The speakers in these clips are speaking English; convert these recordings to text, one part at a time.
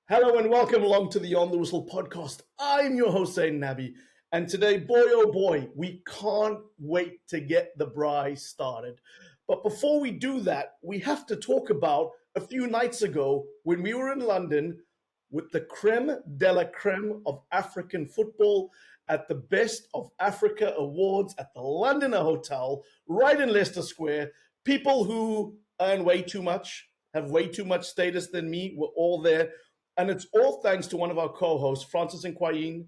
Hello and welcome along to the On the Whistle podcast. I'm your host, Zayn Nabbi. And today, boy oh boy, we can't wait to get the braai started. But before we do that, we have to talk about a few nights ago when we were in London with the creme de la creme of African football at the Best of Africa Awards at the Londoner Hotel, right in Leicester Square. People who earn way too much, have way too much status than me, were all there. And it's all thanks to one of our co-hosts, Francis Nkwain,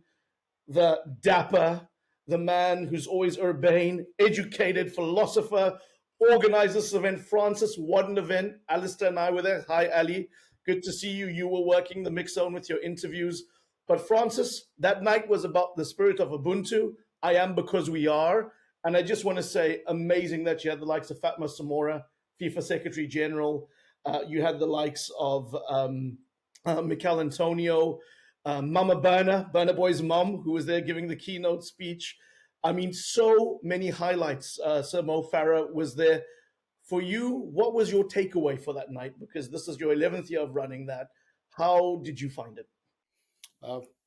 the dapper, the man who's always urbane, educated, philosopher, organized this event. Francis, what an event. Alasdair and I were there. Hi, Ali. Good to see you. You were working the mix zone with your interviews. But Francis, that night was about the spirit of Ubuntu. I am because we are. And I just want to say, amazing that you had the likes of Fatma Samora, FIFA Secretary General. You had the likes of Mikel Antonio, Mama Burner Boy's mom, who was there giving the keynote speech. I mean, so many highlights. Sir Mo Farah was there. For you, what was your takeaway for that night? Because this is your 11th year of running that. How did you find it?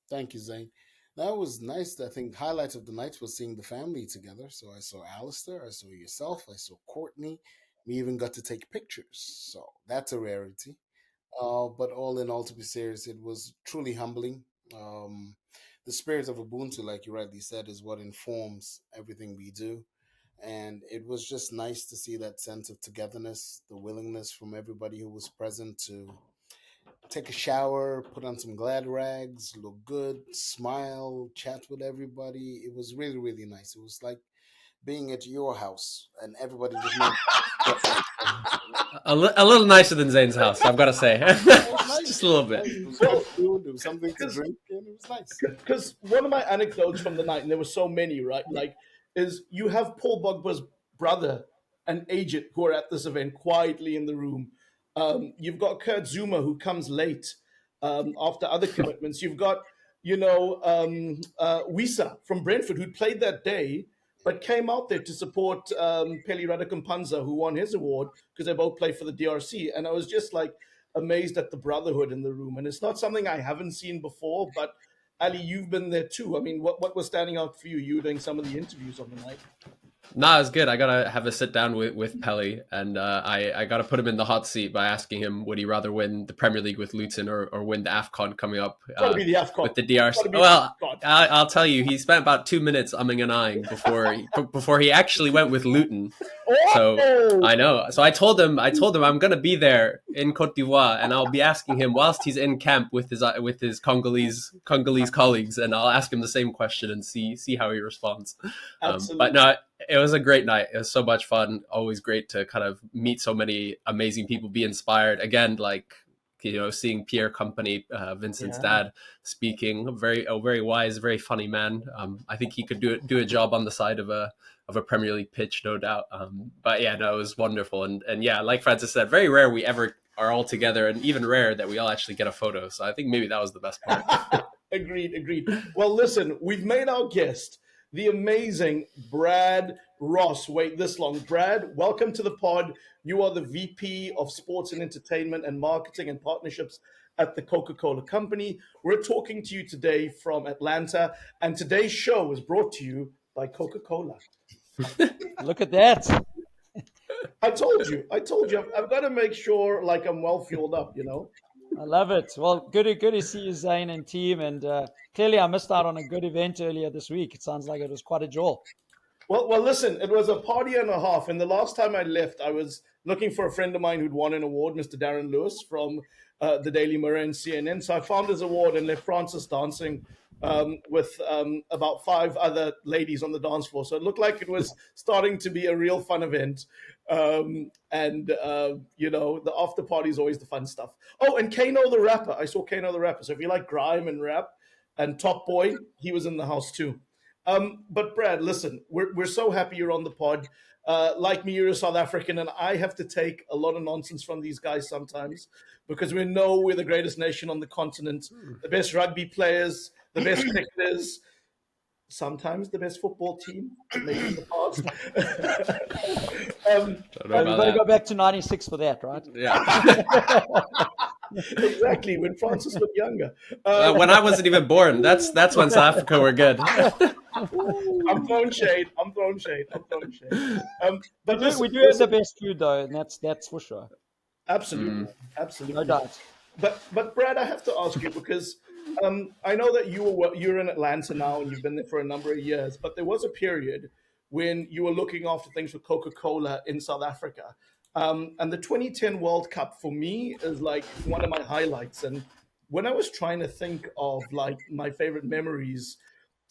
Thank you, Zayn. That was nice. I think highlight of the night was seeing the family together. So I saw Alasdair, I saw yourself, I saw Courtney. We even got to take pictures. So that's a rarity. But all in all, to be serious, it was truly humbling. The spirit of Ubuntu, like you rightly said, is what informs everything we do. And it was just nice to see that sense of togetherness, the willingness from everybody who was present to take a shower, put on some glad rags, look good, smile, chat with everybody. It was really, really nice. It was like being at your house and everybody just knew. A little nicer than Zayn's house, I've got to say. Just a little bit. It was good food, there was something to drink, and it was nice. Because one of my anecdotes from the night, and there were so many, right? Like, is you have Paul Pogba's brother and agent who are at this event quietly in the room. You've got Kurt Zuma who comes late after other commitments. You've got, Wisa from Brentford who played that day but came out there to support Peli Radakumpanza, who won his award because they both play for the DRC. And I was just like amazed at the brotherhood in the room. And it's not something I haven't seen before, but Ali, you've been there too. I mean, what was standing out for you? You were doing some of the interviews on the night. Nah, it's good. I gotta have a sit down with Pelly, and I gotta put him in the hot seat by asking him, would he rather win the Premier League with Luton or win the AFCON coming up Be the AFCON. with the DRC? Well, I'll tell you, he spent about 2 minutes umming and ahhing before he actually went with Luton. So I know. So I told him I'm gonna be there in Côte d'Ivoire, and I'll be asking him whilst he's in camp with his Congolese colleagues, and I'll ask him the same question and see how he responds. But no. It was a great night. It was so much fun. Always great to kind of meet so many amazing people, be inspired. Again, like, seeing Pierre Company, Vincent's dad, speaking, a very wise, very funny man. I think he could do a job on the side of a Premier League pitch, no doubt. But yeah, no, it was wonderful. And yeah, like Francis said, very rare we ever are all together, and even rare that we all actually get a photo. So I think maybe that was the best part. Agreed. Well, listen, we've made our guest the amazing Brad Ross wait this long. Brad, welcome to the pod. You are the VP of Sports and Entertainment and Marketing and Partnerships at the Coca-Cola Company. We're talking to you today from Atlanta, and today's show is brought to you by Coca-Cola. Look at that. I told you. I've got to make sure like I'm well fueled up, I love it. Well, good to see you, Zayn and team. And clearly I missed out on a good event earlier this week. It sounds like it was quite a jaw. Well, listen, it was a party and a half. And the last time I left, I was looking for a friend of mine who'd won an award, Mr. Darren Lewis from the Daily Mirror and CNN. So I found his award and left Francis dancing with about 5 other ladies on the dance floor. So it looked like it was starting to be a real fun event. The after party is always the fun stuff. Oh, and Kano the rapper. I saw Kano the rapper. So if you like grime and rap and Top Boy, he was in the house too. But Brad, listen, we're so happy you're on the pod. Like me, you're a South African, and I have to take a lot of nonsense from these guys sometimes because we know we're the greatest nation on the continent, the best rugby players, the best cricketers, sometimes the best football team, maybe in the past. Don't know You've about got to that. go back to '96 for that, right? Yeah. Exactly, when Francis looked younger. When I wasn't even born, that's when South Africa were good. I'm throwing shade. I'm throwing shade. I'm throwing shade. We But do listen, we do have the best food though, and that's for sure, absolutely, no absolutely. doubt. But Brad, I have to ask you because I know that you're in Atlanta now and you've been there for a number of years. But there was a period when you were looking after things for Coca-Cola in South Africa, and the 2010 World Cup for me is like one of my highlights. And when I was trying to think of like my favorite memories,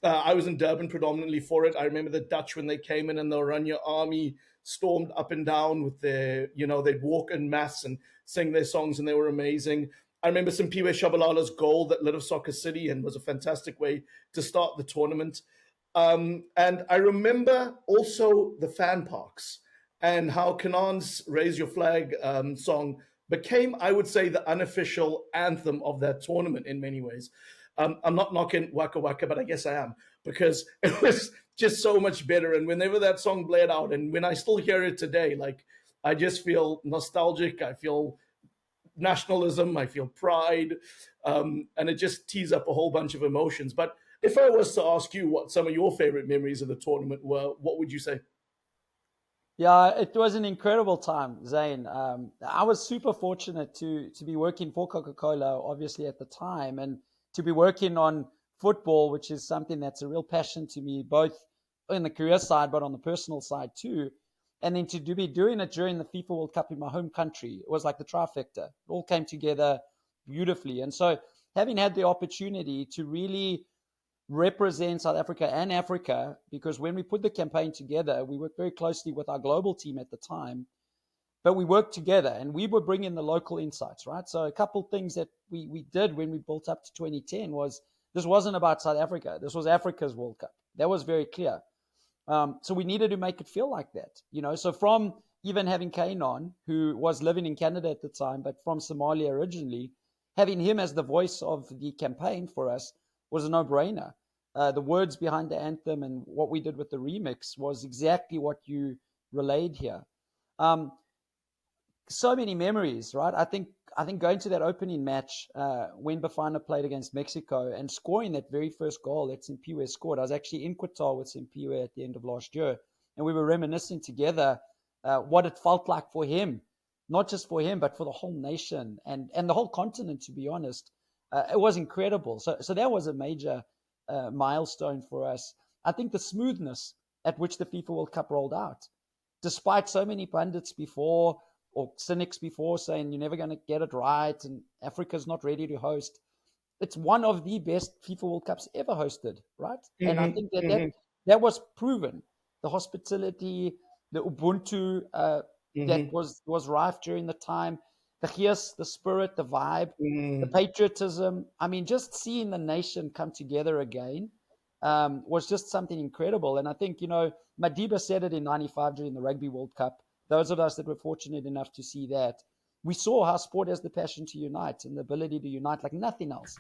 I was in Durban predominantly for it. I remember the Dutch when they came in and the Oranje Army stormed up and down with their, they'd walk en masse and sing their songs, and they were amazing. I remember Simpiwe Shabalala's goal that lit up Soccer City and was a fantastic way to start the tournament. And I remember also the fan parks and how Kanan's Raise Your Flag song became, I would say, the unofficial anthem of that tournament in many ways. I'm not knocking Waka Waka, but I guess I am because it was just so much better. And whenever that song blared out, and when I still hear it today, like I just feel nostalgic. I feel nationalism. I feel pride, and it just tees up a whole bunch of emotions. But if I was to ask you what some of your favorite memories of the tournament were, what would you say? Yeah, it was an incredible time, Zayn. I was super fortunate to be working for Coca-Cola, obviously at the time, and to be working on football, which is something that's a real passion to me, both in the career side but on the personal side too. And then to be doing it during the FIFA World Cup in my home country, it was like the trifecta. It all came together beautifully. And so, having had the opportunity to really represent South Africa and Africa, because when we put the campaign together, we worked very closely with our global team at the time, but we worked together and we would bring in the local insights, right? So a couple of things that we did when we built up to 2010 was this wasn't about South Africa. This was Africa's World Cup. That was very clear. So we needed to make it feel like that, So from even having Kane on, who was living in Canada at the time, but from Somalia originally, having him as the voice of the campaign for us was a no-brainer. The words behind the anthem and what we did with the remix was exactly what you relayed here. Um, so many memories, right? I think going to that opening match when Bafana played against Mexico and scoring that very first goal that Simpiwe scored. I was actually in Qatar with Simpiwe at the end of last year, and we were reminiscing together what it felt like for him, not just for him, but for the whole nation and the whole continent. To be honest, it was incredible. So that was a major milestone for us. I think the smoothness at which the FIFA World Cup rolled out, despite so many pundits before or cynics before saying you're never going to get it right and Africa's not ready to host. It's one of the best FIFA World Cups ever hosted, right? And I Mm-hmm, think that that, mm-hmm, that was proven. The hospitality, the Ubuntu that mm-hmm, was rife during the time, the gees, the spirit, the vibe, the mm-hmm. patriotism. I mean, just seeing the nation come together again was just something incredible. And I think, Madiba said it in 95 during the Rugby World Cup. Those of us that were fortunate enough to see that, we saw how sport has the passion to unite and the ability to unite like nothing else.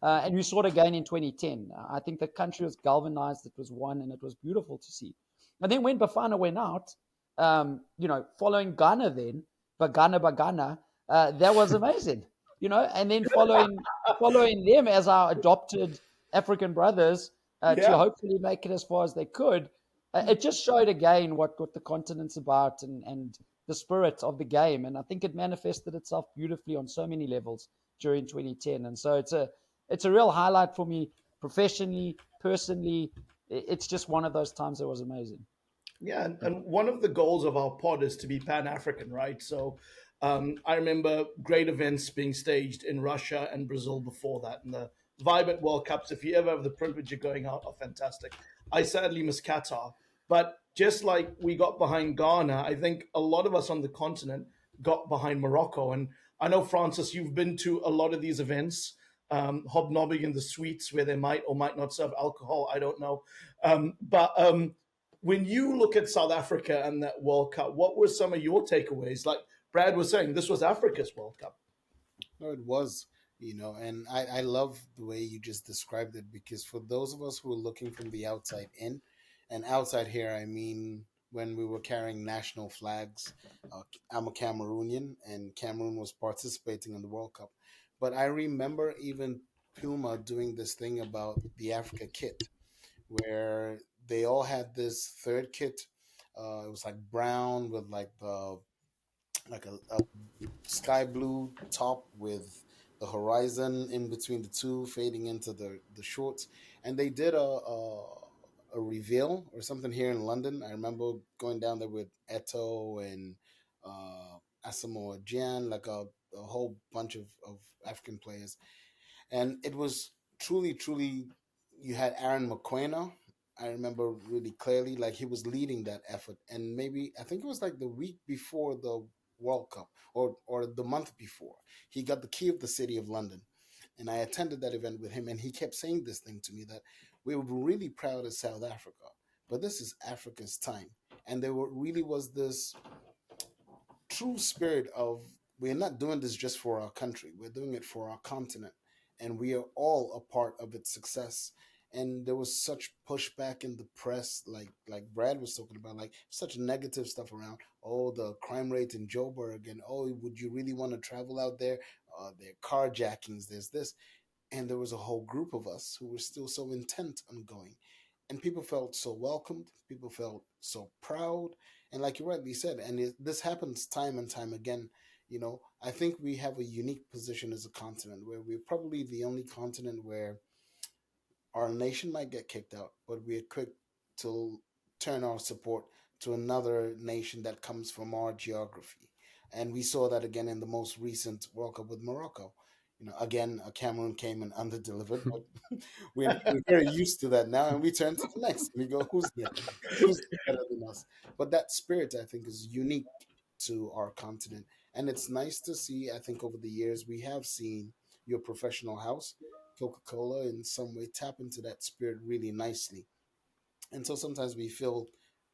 And we saw it again in 2010. I think the country was galvanized, it was one, and it was beautiful to see. And then when Bafana went out, following Ghana then, Bagana, that was amazing, and then following them as our adopted African brothers to Yeah. hopefully make it as far as they could. It just showed again what the continent's about and the spirit of the game. And I think it manifested itself beautifully on so many levels during 2010. And so it's a real highlight for me professionally, personally. It's just one of those times that was amazing. Yeah, and one of the goals of our pod is to be Pan African, right? So I remember great events being staged in Russia and Brazil before that. And the Vibrant World Cups, if you ever have the privilege of going out, are fantastic. I sadly miss Qatar. But just like we got behind Ghana, I think a lot of us on the continent got behind Morocco. And I know, Francis, you've been to a lot of these events, hobnobbing in the suites where they might or might not serve alcohol. I don't know. But when you look at South Africa and that World Cup, what were some of your takeaways? Like Brad was saying, this was Africa's World Cup. No, it was, and I love the way you just described it because for those of us who are looking from the outside in, and outside here, I mean when we were carrying national flags. I'm a Cameroonian, and Cameroon was participating in the World Cup. But I remember even Puma doing this thing about the Africa kit, where they all had this third kit. It was like brown with like the like a sky blue top with the horizon in between the two fading into the shorts, and they did a reveal or something here in London. I remember going down there with Eto and Asamoah Gyan, like a whole bunch of African players, and it was truly. You had Aaron McQuain. I remember really clearly, like he was leading that effort, and maybe I think it was like the week before the World Cup, or the month before, he got the key of the city of London, and I attended that event with him, and he kept saying this thing to me that we were really proud of South Africa, but this is Africa's time, and really was this true spirit of we're not doing this just for our country, we're doing it for our continent, and we are all a part of its success. And there was such pushback in the press, like Brad was talking about, like such negative stuff around, oh, the crime rate in Joburg, and oh, would you really want to travel out there, there are carjackings, there's this. And there was a whole group of us who were still so intent on going, and people felt so welcomed, people felt so proud, and like you rightly said, and this happens time and time again. I think we have a unique position as a continent where we're probably the only continent where our nation might get kicked out, but we're quick to turn our support to another nation that comes from our geography. And we saw that again in the most recent World Cup with Morocco. Again, Cameroon came and underdelivered, but we're very used to that now, and we turn to the next. We go, who's next? Who's better than us? But that spirit, I think, is unique to our continent, and it's nice to see. I think over the years we have seen your professional house, Coca-Cola, in some way tap into that spirit really nicely, and so sometimes we feel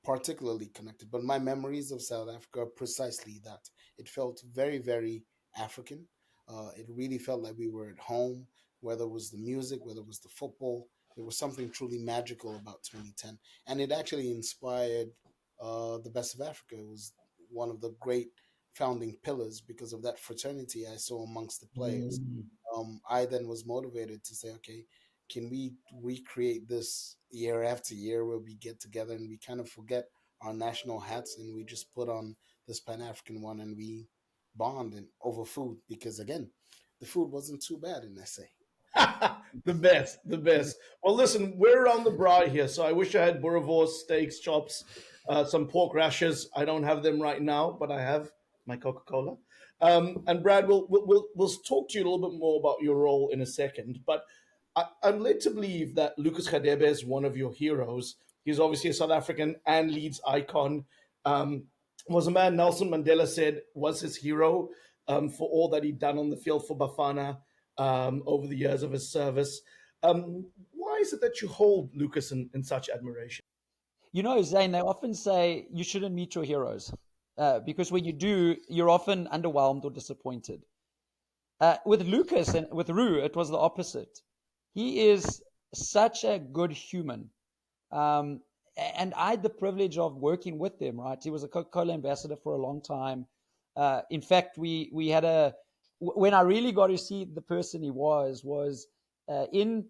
particularly connected. But my memories of South Africa are precisely that. It felt very, very African. It really felt like we were at home, whether it was the music, whether it was the football. There was something truly magical about 2010. And it actually inspired the Best of Africa. It was one of the great founding pillars because of that fraternity I saw amongst the players. Mm. I then was motivated to say, okay, can we recreate this year after year where we get together and we kind of forget our national hats and we just put on this Pan African one and we bond and over food? Because again, the food wasn't too bad in SA. The best, the best. Well, listen, we're on the braai here, so I wish I had boerewors, steaks, chops, some pork rashers. I don't have them right now, but I have my Coca-Cola. And Brad, we'll talk to you a little bit more about your role in a second. But I'm led to believe that Lucas Radebe is one of your heroes. He's obviously a South African and Leeds icon. Was a man Nelson Mandela said was his hero for all that he'd done on the field for Bafana over the years of his service. Why is it that you hold Lucas in such admiration? Zayn, they often say you shouldn't meet your heroes because when you do, you're often underwhelmed or disappointed. With Lucas and with Roo, it was the opposite. He is such a good human. And I had the privilege of working with him, right? He was a Coca-Cola ambassador for a long time. In fact, we had when I really got to see the person he was in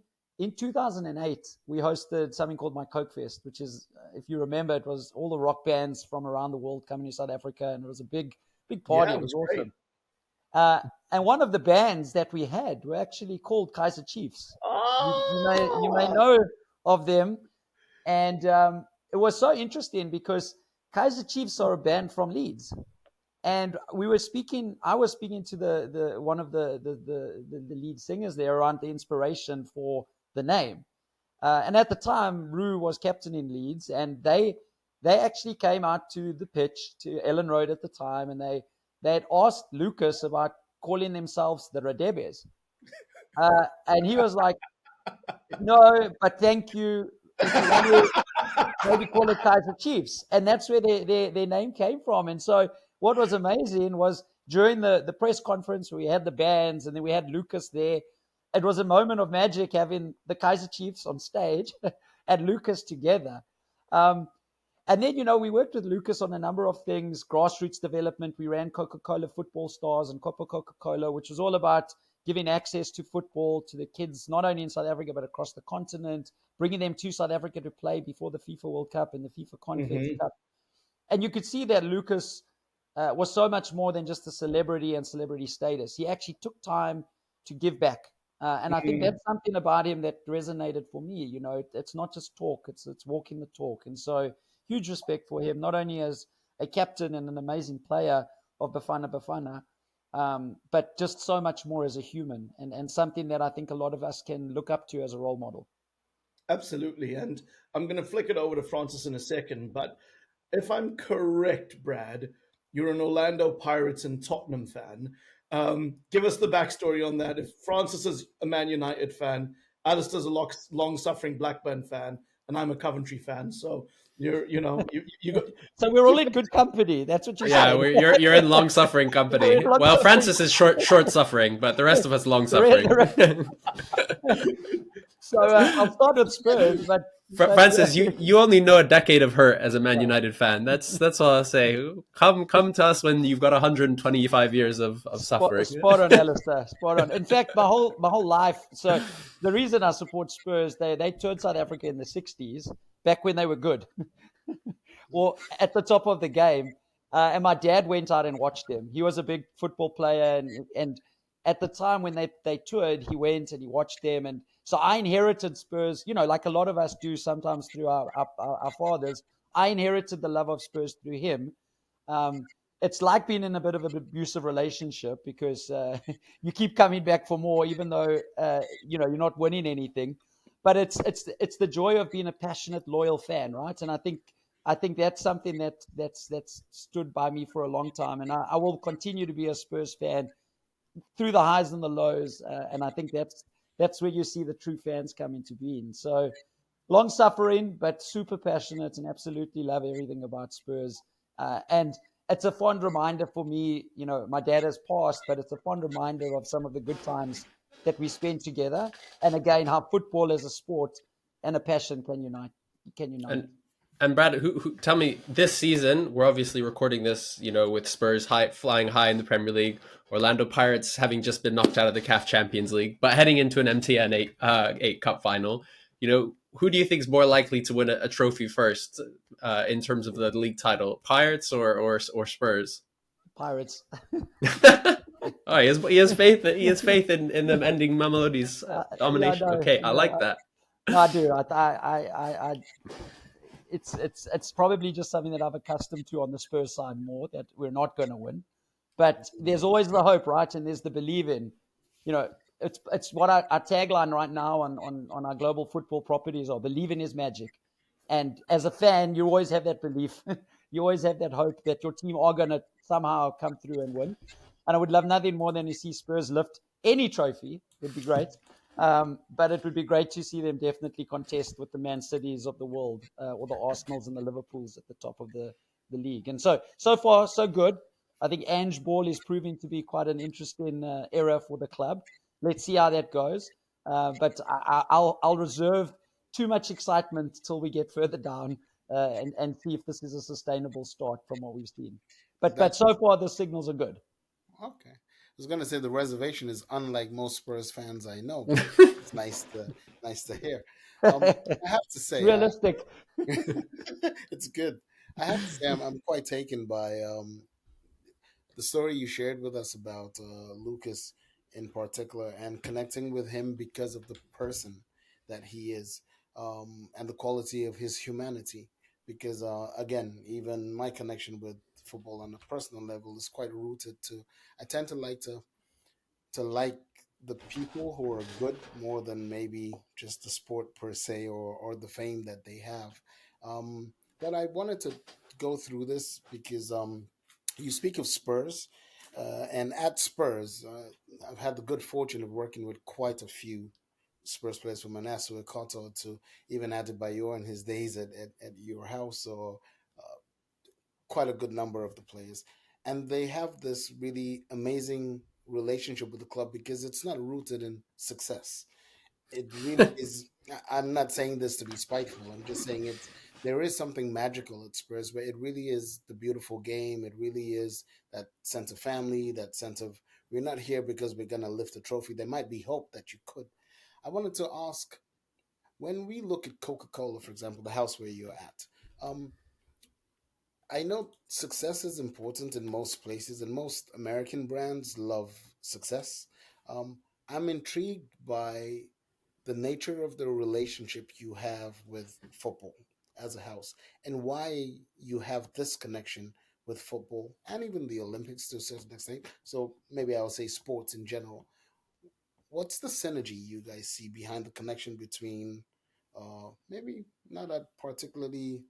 2008, we hosted something called My Coke Fest, which is, if you remember, it was all the rock bands from around the world coming to South Africa, and it was a big party. Yeah, it was great. awesome. And one of the bands that we had were actually called Kaiser Chiefs. You may know of them. And it was so interesting because Kaiser Chiefs are a band from Leeds. And I was speaking to the one of the lead singers there around the inspiration for the name. And at the time, Roo was captain in Leeds, and they actually came out to the pitch to Ellen Road at the time, and they had asked Lucas about calling themselves the Radebes. And he was like, no, but thank you. If you want to maybe call it Kaiser Chiefs. And that's where their name came from. And so what was amazing was during the press conference, we had the bands and then we had Lucas there. It was a moment of magic having the Kaiser Chiefs on stage and Lucas together. And then, we worked with Lucas on a number of things, grassroots development. We ran Coca-Cola Football Stars and Copa Coca-Cola, which was all about giving access to football to the kids, not only in South Africa, but across the continent, bringing them to South Africa to play before the FIFA World Cup and the FIFA Confeds Cup. And you could see that Lucas was so much more than just a celebrity and celebrity status. He actually took time to give back. And I think that's something about him that resonated for me. It's not just talk, it's walking the talk. And so huge respect for him, not only as a captain and an amazing player of Bafana, but just so much more as a human and something that I think a lot of us can look up to as a role model. Absolutely. And I'm going to flick it over to Francis in a second. But if I'm correct, Brad, you're an Orlando Pirates and Tottenham fan. Give us the backstory on that. If Francis is a Man United fan, Alasdair's a long-suffering Blackburn fan, and I'm a Coventry fan. So you got. So we're all in good company. That's what you're saying. Yeah, you're in long-suffering company. Well, Francis is short-suffering, but the rest of us long-suffering. So I'll start with Spurs, but Francis, you only know a decade of hurt as a Man United fan. That's all I'll say. Come to us when you've got 125 years of suffering. Spot on, Alasdair. Spot on. In fact, my whole life. So the reason I support Spurs, they toured South Africa in the 60s, back when they were good, or at the top of the game. And my dad went out and watched them. He was a big football player, and at the time when they toured, he went and he watched them. And so I inherited Spurs, like a lot of us do sometimes through our fathers. I inherited the love of Spurs through him. It's like being in a bit of an abusive relationship because you keep coming back for more, even though you're not winning anything. But it's the joy of being a passionate, loyal fan, right? And I think that's something that's stood by me for a long time, and I will continue to be a Spurs fan through the highs and the lows. And I think that's where you see the true fans come into being. So long suffering, but super passionate, and absolutely love everything about Spurs. And it's a fond reminder for me. My dad has passed, but it's a fond reminder of some of the good times that we spent together. And again, how football as a sport and a passion can unite. And Brad, who tell me, this season, we're obviously recording this, with Spurs flying high in the Premier League, Orlando Pirates having just been knocked out of the CAF Champions League, but heading into an MTN 8 Cup final. Who do you think is more likely to win a trophy first in terms of the league title, Pirates or Spurs? Pirates. Oh, he has faith. He has faith in them ending Mamelodi's domination. Yeah, okay, I like that. I do. It's probably just something that I've accustomed to on the Spurs side more, that we're not going to win. But there's always the hope, right? And there's the believe in. It's what our tagline right now on our global football properties are: believe in is magic. And as a fan, you always have that belief. You always have that hope that your team are going to somehow come through and win. And I would love nothing more than to see Spurs lift any trophy. It would be great. But it would be great to see them definitely contest with the Man Cities of the world, or the Arsenals and the Liverpools at the top of the league. And so far, so good. I think Ange Ball is proving to be quite an interesting era for the club. Let's see how that goes. But I'll reserve too much excitement till we get further down and see if this is a sustainable start from what we've seen. But so far, the signals are good. Okay. I was going to say the reservation is unlike most Spurs fans I know. But it's nice to hear. I have to say, realistic. It's good. I have to say, I'm quite taken by the story you shared with us about Lucas in particular, and connecting with him because of the person that he is, and the quality of his humanity. Because again, even my connection with football on a personal level is quite rooted to. I tend to like the people who are good more than maybe just the sport per se, or the fame that they have. But I wanted to go through this because you speak of Spurs, and at Spurs, I've had the good fortune of working with quite a few Spurs players, from Manasseh Ekoto to even Adebayor in his days at your house, or quite a good number of the players. And they have this really amazing relationship with the club because it's not rooted in success. It really is. I'm not saying this to be spiteful. I'm just saying there is something magical at Spurs where it really is the beautiful game. It really is that sense of family, that sense of we're not here because we're going to lift a trophy. There might be hope that you could. I wanted to ask, when we look at Coca-Cola, for example, the house where you're at, um, I know success is important in most places, and most American brands love success. Um, I'm intrigued by the nature of the relationship you have with football as a house and why you have this connection with football and even the Olympics to a certain extent. So maybe I'll say sports in general. What's the synergy you guys see behind the connection between maybe not a particularly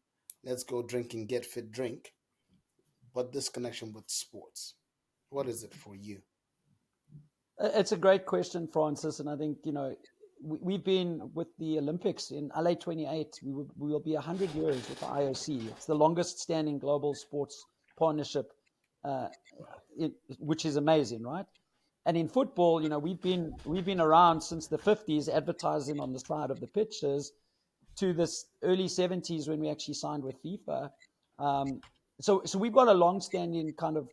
let's go drink and get fit drink, but this connection with sports? What is it for you? It's a great question, Francis, and I think we've been with the Olympics in LA 28. We will be 100 years with the IOC. It's the longest standing global sports partnership, uh, which is amazing, right? And in football, we've been around since the 50s, advertising on the side of the pitches, to this early 70s when we actually signed with FIFA. Um, so we've got a long-standing kind of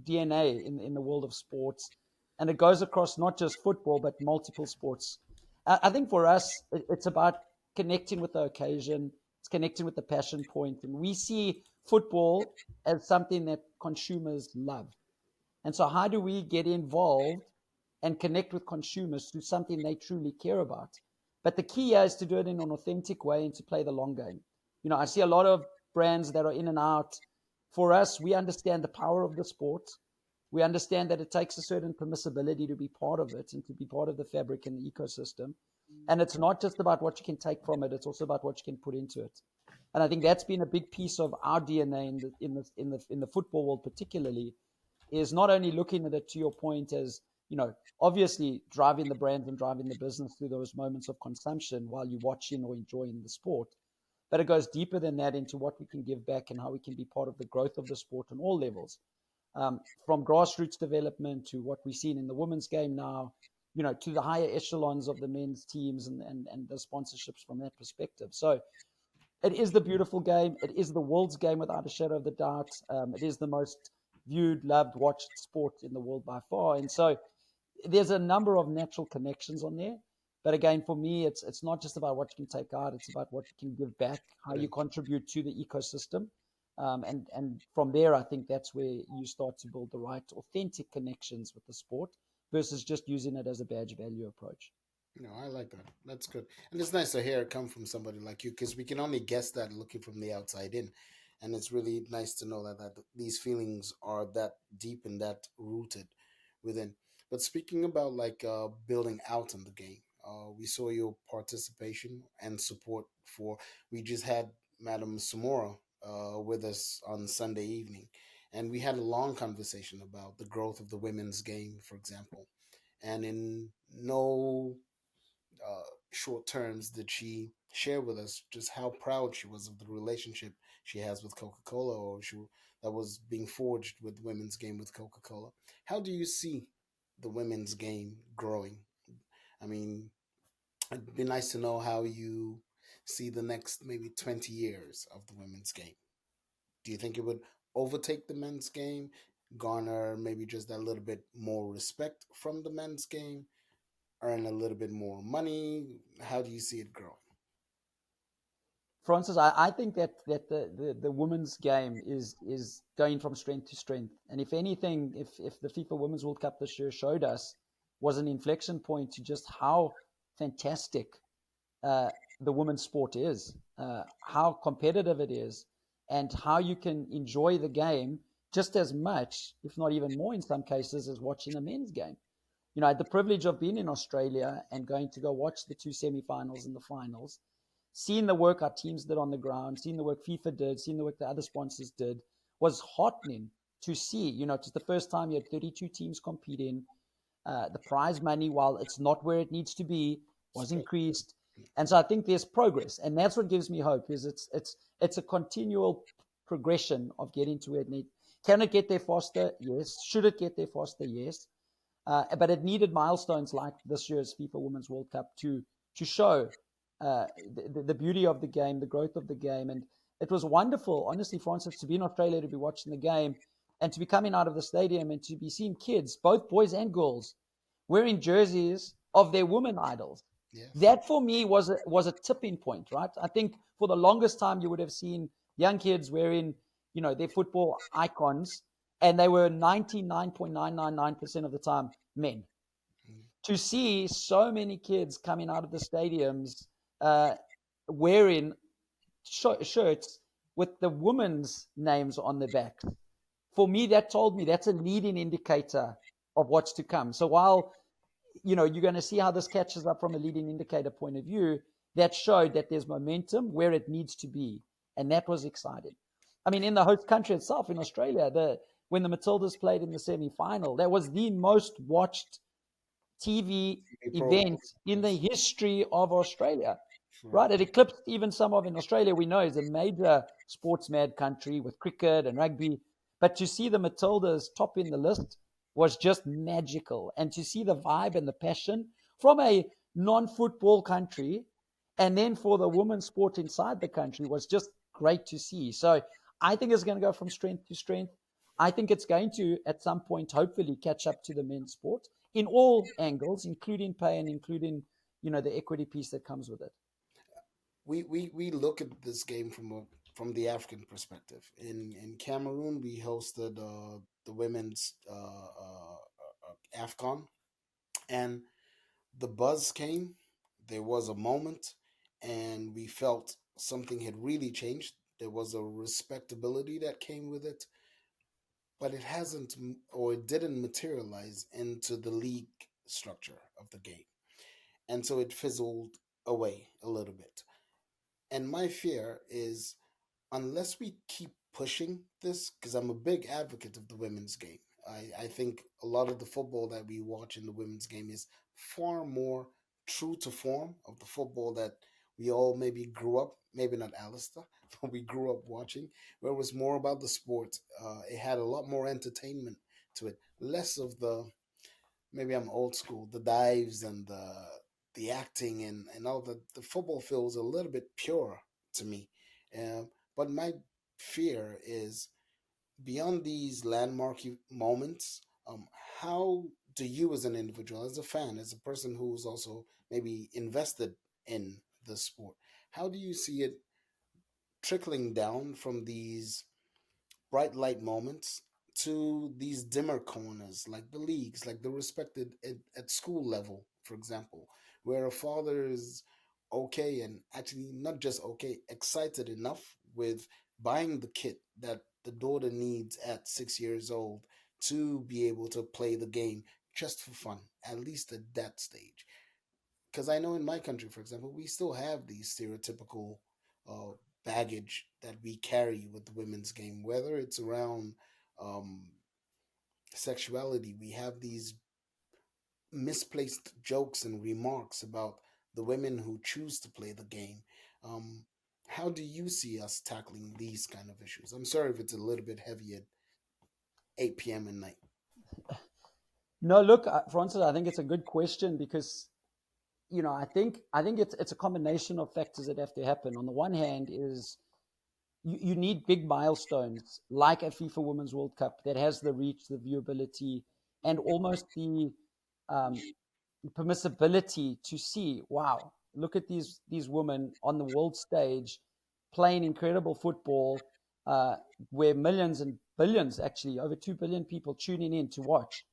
DNA in the world of sports, and it goes across not just football but multiple sports. I think for us, it's about connecting with the occasion. It's connecting with the passion point, and we see football as something that consumers love. And so, how do we get involved and connect with consumers through something they truly care about? But the key is to do it in an authentic way and to play the long game. I see a lot of brands that are in and out. For us, we understand the power of the sport. We understand that it takes a certain permissibility to be part of it and to be part of the fabric and the ecosystem. And it's not just about what you can take from it; it's also about what you can put into it. And I think that's been a big piece of our DNA in the football world, particularly, is not only looking at it, to your point, as obviously driving the brand and driving the business through those moments of consumption while you're watching or enjoying the sport, but it goes deeper than that into what we can give back and how we can be part of the growth of the sport on all levels, from grassroots development to what we've seen in the women's game now, to the higher echelons of the men's teams and the sponsorships from that perspective. So it is the beautiful game. It is the world's game without a shadow of the doubt. It is the most viewed, loved, watched sport in the world by far. And so there's a number of natural connections on there. But again, for me, it's not just about what you can take out. It's about what you can give back, how you contribute to the ecosystem. And from there, I think that's where you start to build the right, authentic connections with the sport versus just using it as a badge value approach. I like that. That's good. And it's nice to hear it come from somebody like you because we can only guess that looking from the outside in. And it's really nice to know that these feelings are that deep and that rooted within. But speaking about like building out in the game, we saw your participation and support for. We just had Madam Samora with us on Sunday evening, and we had a long conversation about the growth of the women's game, for example. And in no uh, short terms did she share with us just how proud she was of the relationship she has with Coca-Cola, or that was being forged with women's game with Coca-Cola. How do you see the women's game growing? I mean, it'd be nice to know how you see the next maybe 20 years of the women's game. Do you think it would overtake the men's game, garner maybe just a little bit more respect from the men's game, earn a little bit more money? How do you see it growing? Francis, I think that the women's game is going from strength to strength. And if anything, if the FIFA Women's World Cup this year showed us, was an inflection point to just how fantastic uh, the women's sport is, how competitive it is, and how you can enjoy the game just as much, if not even more in some cases, as watching a men's game. I had the privilege of being in Australia and going to go watch the two semi-finals and the finals, seeing the work our teams did on the ground, seeing the work FIFA did, seeing the work the other sponsors did, was heartening to see. It's the first time you had 32 teams competing. The prize money, while it's not where it needs to be, was increased. And so I think there's progress. And that's what gives me hope, is it's a continual progression of getting to where it needs. Can it get there faster? Yes. Should it get there faster? Yes. But it needed milestones like this year's FIFA Women's World Cup to show the beauty of the game, the growth of the game. And it was wonderful, honestly, Francis, to be in Australia, to be watching the game and to be coming out of the stadium and to be seeing kids, both boys and girls, wearing jerseys of their women idols. Yes. That for me was a tipping point, right? I think for the longest time you would have seen young kids wearing, their football icons, and they were 99.999% of the time men. To see so many kids coming out of the stadiums wearing shirts with the women's names on the back, for me, that told me that's a leading indicator of what's to come. So while, you're going to see how this catches up from a leading indicator point of view, that showed that there's momentum where it needs to be. And that was exciting. I mean, in the host country itself, in Australia, when the Matildas played in the semi-final, that was the most watched TV event in the history of Australia. Right? It eclipsed even some of in Australia, we know, is a major sports mad country with cricket and rugby. But to see the Matildas top in the list was just magical. And to see the vibe and the passion from a non-football country, and then for the women's sport inside the country, was just great to see. So I think it's going to go from strength to strength. I think it's going to, at some point, hopefully catch up to the men's sport in all angles, including pay and including, the equity piece that comes with it. We look at this game from the African perspective. In Cameroon, we hosted the women's AFCON, and the buzz came. There was a moment, and we felt something had really changed. There was a respectability that came with it, but it hasn't, or it didn't materialize into the league structure of the game, and so it fizzled away a little bit. And my fear is, unless we keep pushing this, because I'm a big advocate of the women's game. I think a lot of the football that we watch in the women's game is far more true to form of the football that we all maybe grew up, maybe not Alasdair, but we grew up watching, where it was more about the sport. It had a lot more entertainment to it, less of the, maybe I'm old school, the dives and the acting and all the football feels a little bit pure to me. But my fear is, beyond these landmark moments, how do you, as an individual, as a fan, as a person who's also maybe invested in the sport, how do you see it trickling down from these bright light moments to these dimmer corners, like the leagues, like the respected at school level, for example, where a father is okay, and actually not just okay, excited enough with buying the kit that the daughter needs at 6 years old to be able to play the game just for fun, at least at that stage. Because I know in my country, for example, we still have these stereotypical uh, baggage that we carry with the women's game, whether it's around um, sexuality. We have these misplaced jokes and remarks about the women who choose to play the game. Um, how do you see us tackling these kind of issues? I'm sorry if it's a little bit heavy at 8 p.m. at night. No, look, Francis, I think it's a good question because, I think it's a combination of factors that have to happen. On the one hand is you need big milestones like a FIFA Women's World Cup that has the reach, the viewability, and almost the permissibility to see, wow, look at these women on the world stage playing incredible football, where millions and billions, actually over 2 billion people tuning in to watch.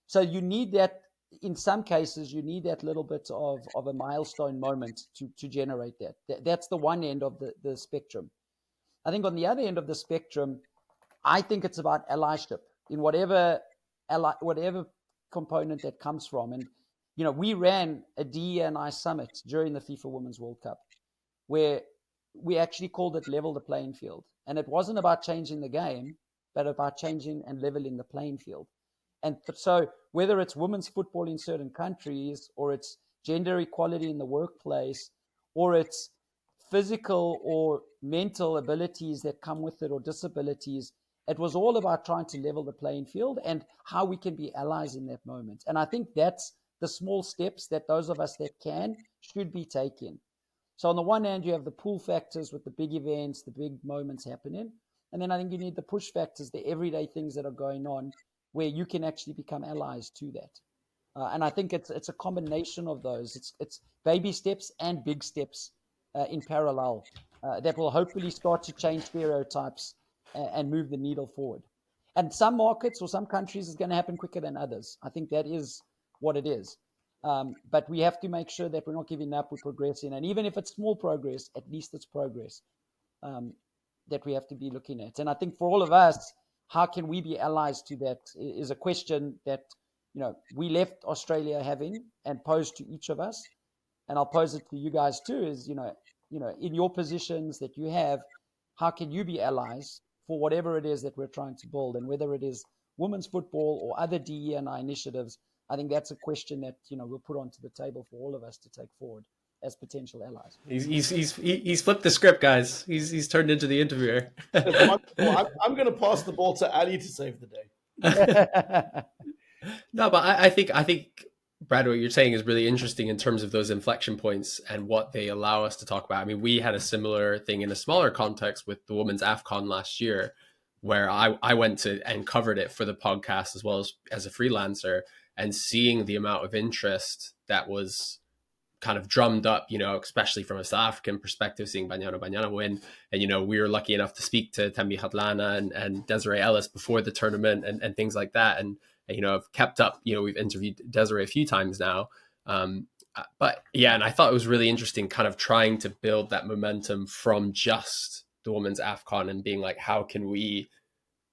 So you need that. In some cases, you need that little bit of a milestone moment to generate that. That's the one end of the spectrum. I think on the other end of the spectrum, I think it's about allyship in whatever component that comes from. And, we ran a DE&I summit during the FIFA Women's World Cup where we actually called it level the playing field. And it wasn't about changing the game, but about changing and leveling the playing field. And so whether it's women's football in certain countries, or it's gender equality in the workplace, or it's physical or mental abilities that come with it, or disabilities, it was all about trying to level the playing field and how we can be allies in that moment. And I think that's the small steps that those of us that can should be taking. So on the one hand, you have the pull factors with the big events, the big moments happening. And then I think you need the push factors, the everyday things that are going on where you can actually become allies to that. And I think it's a combination of those. It's baby steps and big steps in parallel that will hopefully start to change stereotypes and move the needle forward. And some markets or some countries is going to happen quicker than others. I think that is what it is. But we have to make sure that we're not giving up, we're progressing. And even if it's small progress, at least it's progress that we have to be looking at. And I think for all of us, how can we be allies to that is a question that, we left Australia having and posed to each of us. And I'll pose it to you guys too, is, in your positions that you have, how can you be allies for whatever it is that we're trying to build? And whether it is women's football or other DE&I initiatives, I think that's a question that, we'll put onto the table for all of us to take forward as potential allies. He's flipped the script, guys. He's turned into the interviewer. I'm going to pass the ball to Ali to save the day. No, but I think Brad, what you're saying is really interesting in terms of those inflection points and what they allow us to talk about. I mean, we had a similar thing in a smaller context with the women's AFCON last year, where I went to and covered it for the podcast as well as a freelancer, and seeing the amount of interest that was kind of drummed up, especially from a South African perspective, seeing Banyana win. And, we were lucky enough to speak to Tembi Hatlana and Desiree Ellis before the tournament and things like that. And, I've kept up, we've interviewed Desiree a few times now. But yeah, and I thought it was really interesting kind of trying to build that momentum from just the women's AFCON and being like, how can we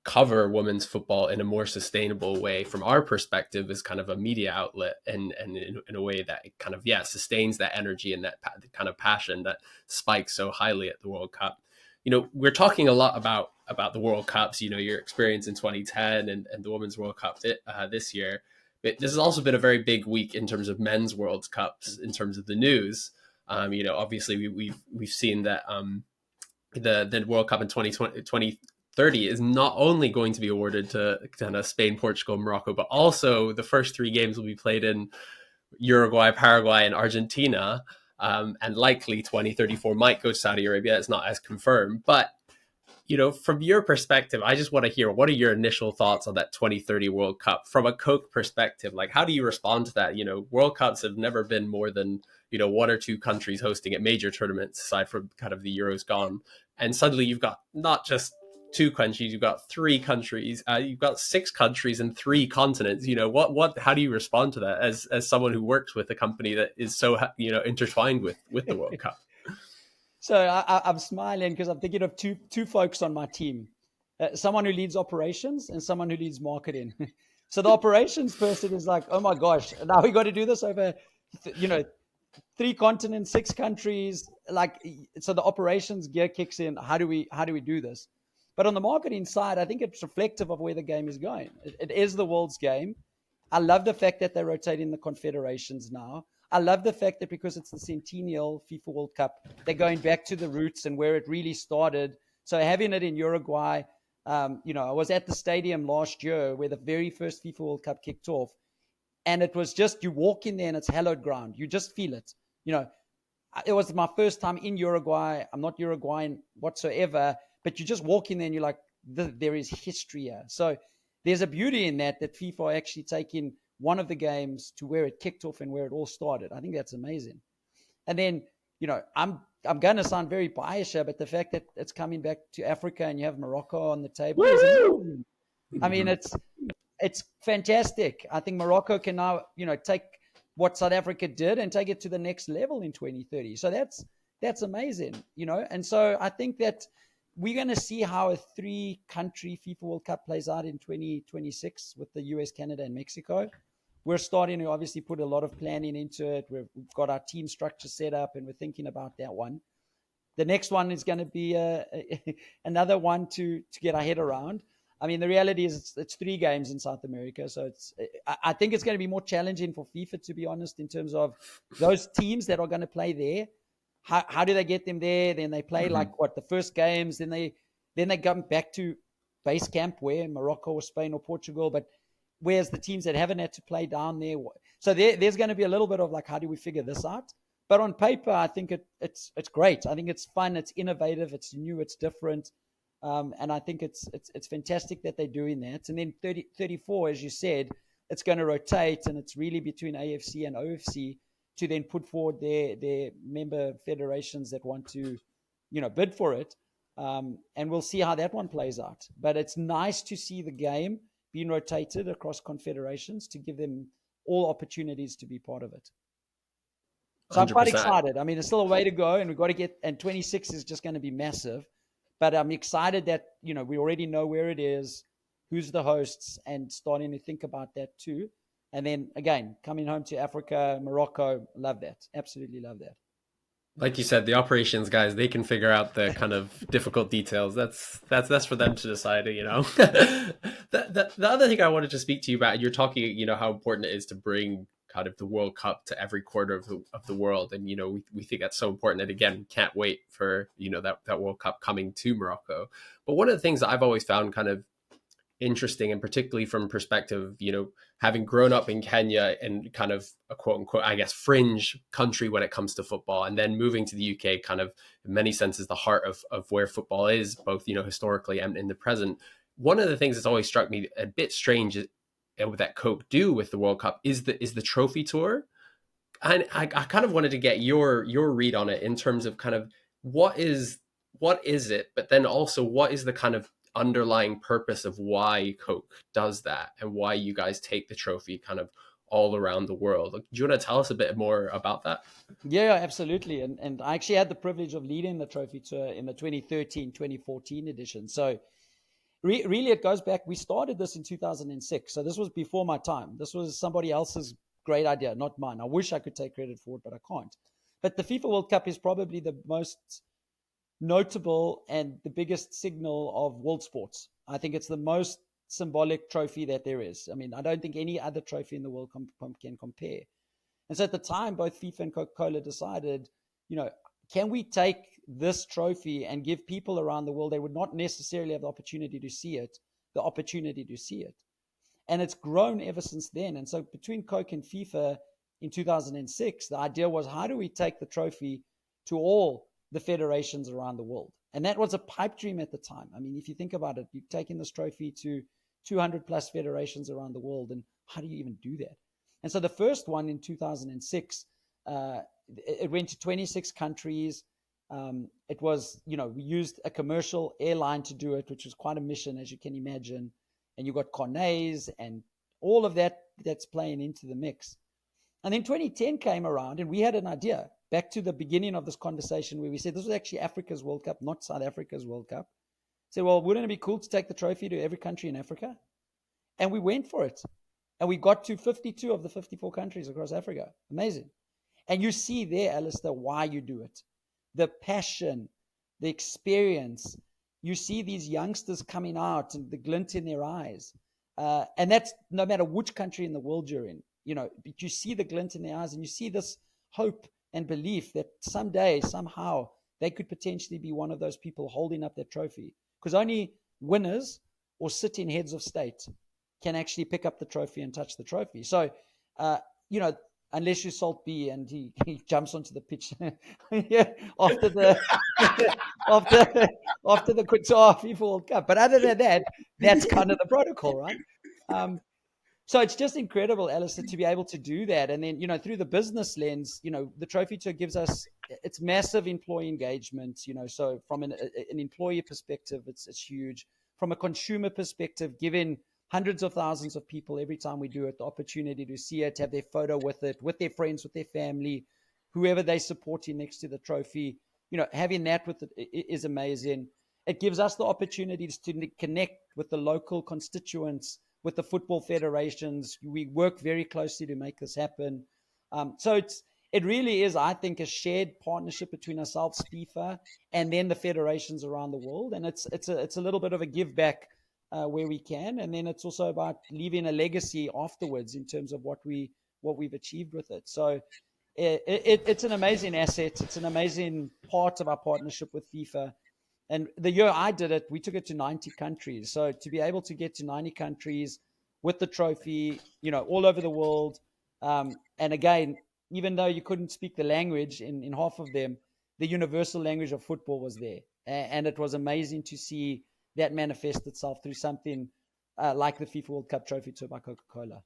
cover women's football in a more sustainable way from our perspective as kind of a media outlet and in a way that it kind of, sustains that energy and that kind of passion that spikes so highly at the World Cup. We're talking a lot about the World Cups, your experience in 2010 and the Women's World Cup this year. But this has also been a very big week in terms of men's World Cups, in terms of the news. Obviously we've seen that the World Cup in 2030 is not only going to be awarded to kind of Spain, Portugal, Morocco, but also the first 3 games will be played in Uruguay, Paraguay, and Argentina. And likely 2034 might go to Saudi Arabia. It's not as confirmed, but from your perspective, I just want to hear, what are your initial thoughts on that 2030 World Cup from a Coke perspective? Like, how do you respond to that? World Cups have never been more than 1 or 2 countries hosting at major tournaments, aside from kind of the Euros gone, and suddenly you've got not just 2 countries, you've got 3 countries, you've got 6 countries and 3 continents. How do you respond to that as someone who works with a company that is so intertwined with the World Cup? So I'm smiling because I'm thinking of two folks on my team, someone who leads operations and someone who leads marketing. So the operations person is like, oh my gosh, now we got to do this over 3 continents, 6 countries. So the operations gear kicks in. How do we do this? But on the marketing side, I think it's reflective of where the game is going. It is the world's game. I love the fact that they're rotating the confederations now. I love the fact that because it's the centennial FIFA World Cup, they're going back to the roots and where it really started. So having it in Uruguay, I was at the stadium last year where the very first FIFA World Cup kicked off. And it was just, you walk in there and it's hallowed ground. You just feel it. It was my first time in Uruguay. I'm not Uruguayan whatsoever, but you just walk in there and you're like, there is history here. So there's a beauty in that FIFA are actually taking one of the games to where it kicked off and where it all started. I think that's amazing. And then, I'm going to sound very biased here, but the fact that it's coming back to Africa and you have Morocco on the table is amazing. I mean, it's fantastic. I think Morocco can now, take what South Africa did and take it to the next level in 2030. So that's amazing, And so I think that we're going to see how a 3-country FIFA World Cup plays out in 2026 with the US, Canada, and Mexico. We're starting to obviously put a lot of planning into it. We've got our team structure set up and we're thinking about that one. The next one is going to be another one to get our head around. I mean, the reality is it's 3 games in South America. So I think it's going to be more challenging for FIFA, to be honest, in terms of those teams that are going to play there. How do they get them there? Then they play the first games. Then they come back to base camp where Morocco or Spain or Portugal. But whereas the teams that haven't had to play down there, so there's going to be a little bit of how do we figure this out? But on paper, I think it's great. I think it's fun, it's innovative, it's new, it's different. And I think it's fantastic that they're doing that. And then 34, as you said, it's going to rotate, and it's really between AFC and OFC to then put forward their member federations that want to, bid for it. And we'll see how that one plays out. But it's nice to see the game being rotated across confederations to give them all opportunities to be part of it. So I'm quite 100%. excited. I mean, there's still a way to go, and we've got to get, and 26 is just going to be massive. But I'm excited that, we already know where it is, who's the hosts, and starting to think about that too. And then, again, coming home to Africa, Morocco, love that. Absolutely love that. Like you said, the operations guys, they can figure out the kind of difficult details. That's for them to decide, The other thing I wanted to speak to you about, you're talking, how important it is to bring kind of the World Cup to every quarter of the world. And, we think that's so important. And again, can't wait for, that World Cup coming to Morocco. But one of the things that I've always found kind of interesting, and particularly from perspective, having grown up in Kenya and kind of a quote unquote, I guess, fringe country when it comes to football, and then moving to the UK, kind of in many senses, the heart of where football is, both, historically and in the present. One of the things that's always struck me a bit strange that Coke do with the World Cup is the trophy tour. And I kind of wanted to get your read on it in terms of kind of what is it, but then also what is the kind of underlying purpose of why Coke does that and why you guys take the trophy kind of all around the world. Do you want to tell us a bit more about that? Yeah, absolutely. And I actually had the privilege of leading the trophy tour in the 2013-2014 edition. So really it goes back. We started this in 2006. So this was before my time. This was somebody else's great idea, not mine. I wish I could take credit for it, but I can't. But the FIFA World Cup is probably the most notable and the biggest signal of world sports. I think it's the most symbolic trophy that there is. I mean, I don't think any other trophy in the world can compare. And so at the time, both FIFA and Coca-Cola decided, can we take this trophy and give people around the world, they would not necessarily have the opportunity to see it. And it's grown ever since then. And so between Coke and FIFA in 2006, the idea was, how do we take the trophy to all the federations around the world? And that was a pipe dream at the time. I mean, if you think about it, you're taking this trophy to 200 plus federations around the world. And how do you even do that? And so the first one in 2006, it went to 26 countries. It was, we used a commercial airline to do it, which was quite a mission, as you can imagine. And you got carnets and all of that that's playing into the mix. And then 2010 came around, and we had an idea. Back to the beginning of this conversation where we said this was actually Africa's World Cup, not South Africa's World Cup. Said, well, wouldn't it be cool to take the trophy to every country in Africa? And we went for it. And we got to 52 of the 54 countries across Africa. Amazing. And you see there, Alasdair, why you do it. The passion, the experience. You see these youngsters coming out and the glint in their eyes. And that's no matter which country in the world you're in. But you see the glint in their eyes, and you see this hope and belief that someday, somehow, they could potentially be one of those people holding up that trophy. Because only winners or sitting heads of state can actually pick up the trophy and touch the trophy. So, unless you Salt B and he jumps onto the pitch after the Qatar FIFA World Cup. But other than that, that's kind of the protocol, right? So it's just incredible, Alasdair, to be able to do that. And then, through the business lens, the trophy tour gives us, it's massive employee engagement, so from an employee perspective, it's huge. From a consumer perspective, giving hundreds of thousands of people every time we do it the opportunity to see it, have their photo with it, with their friends, with their family, whoever they're supporting next to the trophy, having that with it is amazing. It gives us the opportunities to connect with the local constituents, with the football federations. We work very closely to make this happen. So it really is, I think, a shared partnership between ourselves, FIFA, and then the federations around the world. And it's a little bit of a give back where we can. And then it's also about leaving a legacy afterwards in terms of what we've achieved with it. So it's an amazing asset. It's an amazing part of our partnership with FIFA. And the year I did it, we took it to 90 countries. So to be able to get to 90 countries with the trophy, all over the world. And again, even though you couldn't speak the language in half of them, the universal language of football was there. And it was amazing to see that manifest itself through something like the FIFA World Cup Trophy Tour by Coca-Cola.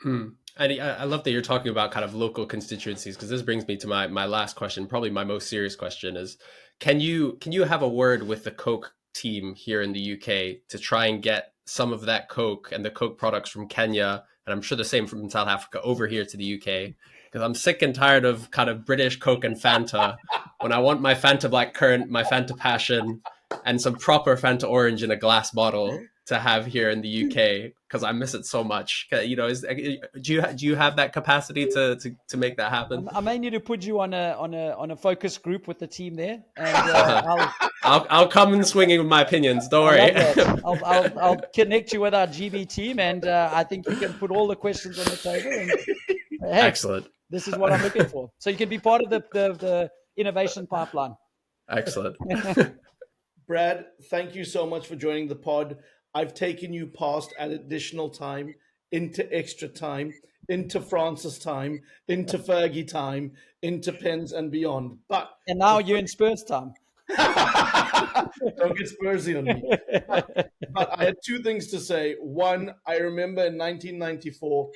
And I love that you're talking about kind of local constituencies, because this brings me to my last question, probably my most serious question is, can you have a word with the Coke team here in the UK to try and get some of that Coke and the Coke products from Kenya, and I'm sure the same from South Africa, over here to the UK? Because I'm sick and tired of kind of British Coke and Fanta. When I want my Fanta Black Currant, my Fanta Passion, and some proper Fanta Orange in a glass bottle to have here in the UK, because I miss it so much. You know, do you have that capacity to make that happen? I may need to put you on a focus group with the team there, and I'll come and swinging with my opinions. Don't worry. I'll connect you with our GB team, and I think you can put all the questions on the table. And, hey, excellent. This is what I'm looking for. So you can be part of the innovation pipeline. Excellent. Brad, thank you so much for joining the pod. I've taken you past an additional time, into extra time, into Francis time, into Fergie time, into Pens and beyond. And now you're in Spurs time. Don't get Spursy on me. But I had two things to say. One, I remember in 1994,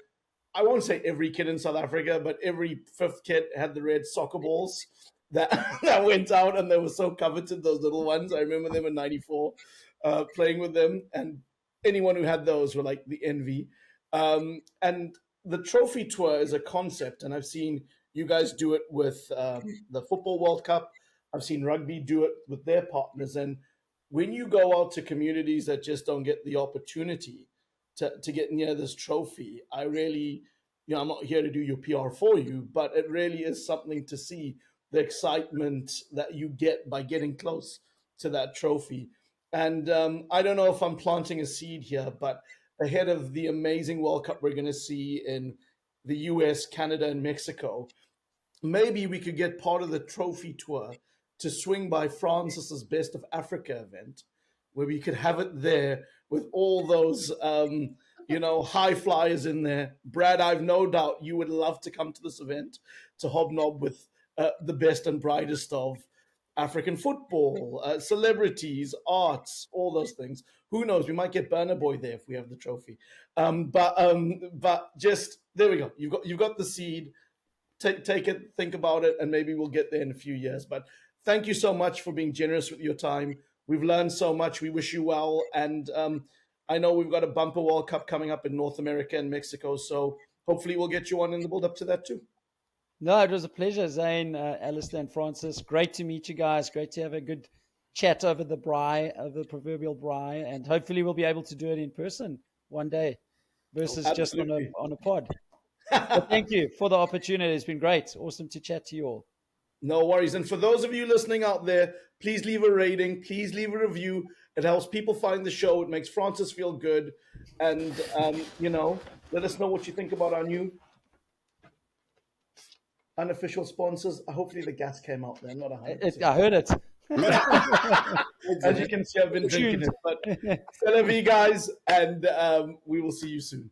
I won't say every kid in South Africa, but every fifth kid had the red soccer balls that went out, and they were so coveted, those little ones. I remember them in 94, playing with them, and anyone who had those were like the envy. And the trophy tour is a concept, and I've seen you guys do it with the Football World Cup. I've seen rugby do it with their partners. And when you go out to communities that just don't get the opportunity to get near this trophy, I really, I'm not here to do your PR for you, but it really is something to see the excitement that you get by getting close to that trophy. And I don't know if I'm planting a seed here, but ahead of the amazing World Cup we're going to see in the US, Canada, and Mexico, maybe we could get part of the trophy tour to swing by Francis's Best of Africa event, where we could have it there with all those, high flyers in there. Brad, I've no doubt you would love to come to this event to hobnob with the best and brightest of African football, celebrities, arts, all those things. Who knows? We might get Burna Boy there if we have the trophy. But just there we go. You've got the seed. Take it, think about it, and maybe we'll get there in a few years. But thank you so much for being generous with your time. We've learned so much. We wish you well, and I know we've got a bumper World Cup coming up in North America and Mexico, so hopefully we'll get you on in the build up to that too. No, it was a pleasure, Zayn, Alasdair, and Francis. Great to meet you guys. Great to have a good chat over the braai, over the proverbial braai, and hopefully we'll be able to do it in person one day versus just on a pod. But thank you for the opportunity. It's been great. Awesome to chat to you all. No worries. And for those of you listening out there, please leave a rating. Please leave a review. It helps people find the show. It makes Francis feel good. And, let us know what you think about our new unofficial sponsors. Hopefully the gas came out there, not 100%. I heard it. As you can see, I've been drinking it. But c'est la vie, guys, and we will see you soon.